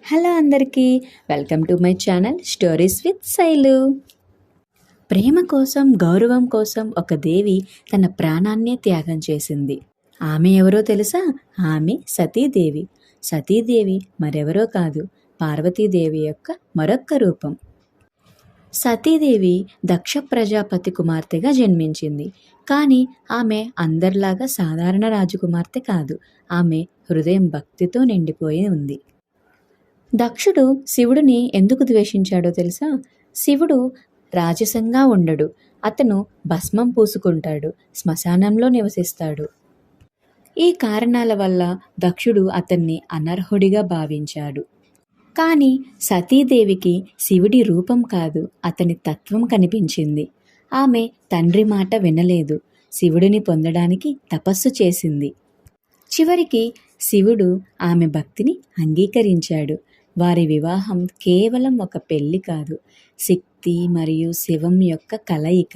Hello అందరికీ, welcome to my channel stories with Shailu. ప్రేమ కోసం, గౌరవం కోసం ఒక దేవి తన ప్రాణాన్నే త్యాగం చేసింది. ఆమె ఎవరో తెలుసా? ఆమె సతీదేవి. సతీదేవి మరెవరో కాదు, పార్వతీదేవి యొక్క మరొక్క రూపం. సతీదేవి దక్ష ప్రజాపతి కుమార్తెగా జన్మించింది. కానీ ఆమె అందరిలాగా సాధారణ రాజకుమార్తె కాదు. ఆమె హృదయం భక్తితో నిండిపోయి ఉంది. దక్షుడు శివుడిని ఎందుకు ద్వేషించాడో తెలుసా? శివుడు రాజసంగా ఉండడు. అతను భస్మం పూసుకుంటాడు, శ్మశానంలో నివసిస్తాడు. ఈ కారణాల వల్ల దక్షుడు అతన్ని అనర్హుడిగా భావించాడు. కానీ సతీదేవికి శివుడి రూపం కాదు, అతని తత్వం కనిపించింది. ఆమె తండ్రి మాట వినలేదు, శివుడిని పొందడానికి తపస్సు చేసింది. చివరికి శివుడు ఆమె భక్తిని అంగీకరించాడు. వారి వివాహం కేవలం ఒక పెళ్లి కాదు, శక్తి మరియు శివం యొక్క కలయిక.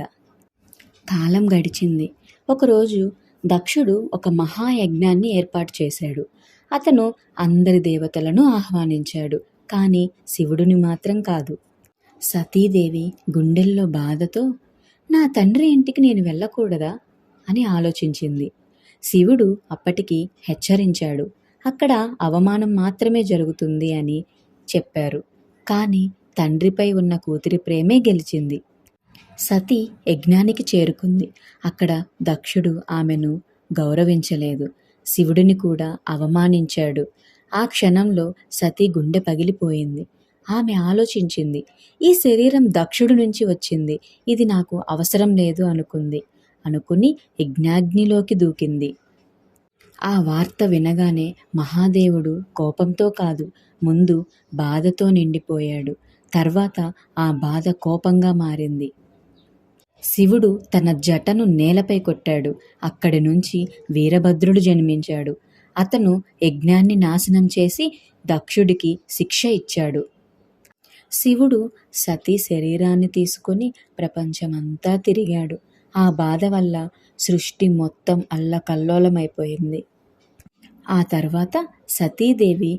కాలం గడిచింది. ఒకరోజు దక్షుడు ఒక మహాయజ్ఞాన్ని ఏర్పాటు చేశాడు. అతను అందరి దేవతలను ఆహ్వానించాడు, కానీ శివుడిని మాత్రం కాదు. సతీదేవి గుండెల్లో బాధతో, నా తండ్రి ఇంటికి నేను వెళ్ళకూడదా అని ఆలోచించింది. శివుడు అప్పటికి హెచ్చరించాడు, అక్కడ అవమానం మాత్రమే జరుగుతుంది అని చెప్పారు. కానీ తండ్రిపై ఉన్న కూతురి ప్రేమే గెలిచింది. సతి యజ్ఞానికి చేరుకుంది. అక్కడ దక్షుడు ఆమెను గౌరవించలేదు, శివుడిని కూడా అవమానించాడు. ఆ క్షణంలో సతి గుండె పగిలిపోయింది. ఆమె ఆలోచించింది, ఈ శరీరం దక్షుడు నుంచి వచ్చింది, ఇది నాకు అవసరం లేదు అనుకుని యజ్ఞాగ్నిలోకి దూకింది. ఆ వార్త వినగానే మహాదేవుడు కోపంతో కాదు, ముందు బాధతో నిండిపోయాడు. తర్వాత ఆ బాధ కోపంగా మారింది. శివుడు తన జటను నేలపై కొట్టాడు. అక్కడి నుంచి వీరభద్రుడు జన్మించాడు. అతను యజ్ఞాన్ని నాశనం చేసి దక్షుడికి శిక్ష ఇచ్చాడు. శివుడు సతీ శరీరాన్ని తీసుకొని ప్రపంచమంతా తిరిగాడు. ఆ బాధ వల్ల సృష్టి మొత్తం అల్లకల్లోలమైపోయింది. ఆ తర్వాత సతీదేవి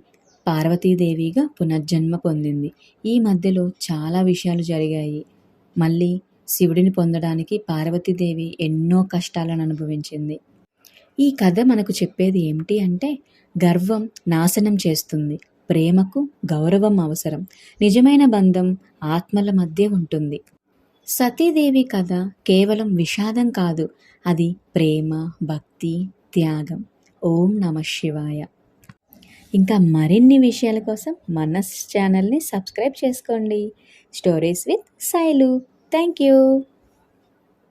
పార్వతీదేవిగా పునర్జన్మ పొందింది. ఈ మధ్యలో చాలా విషయాలు జరిగాయి. మళ్ళీ శివుడిని పొందడానికి పార్వతీదేవి ఎన్నో కష్టాలను అనుభవించింది. ఈ కథ మనకు చెప్పేది ఏమిటి అంటే, గర్వం నాశనం చేస్తుంది, ప్రేమకు గౌరవం అవసరం, నిజమైన బంధం ఆత్మల మధ్య ఉంటుంది. సతీదేవి కథ కేవలం విషాదం కాదు, అది ప్రేమ, భక్తి, త్యాగం. ఓం నమః శివాయ. ఇంకా మరిన్ని విషయాల కోసం మన ఛానల్ని సబ్స్క్రైబ్ చేసుకోండి. Stories with Shailu. Thank you.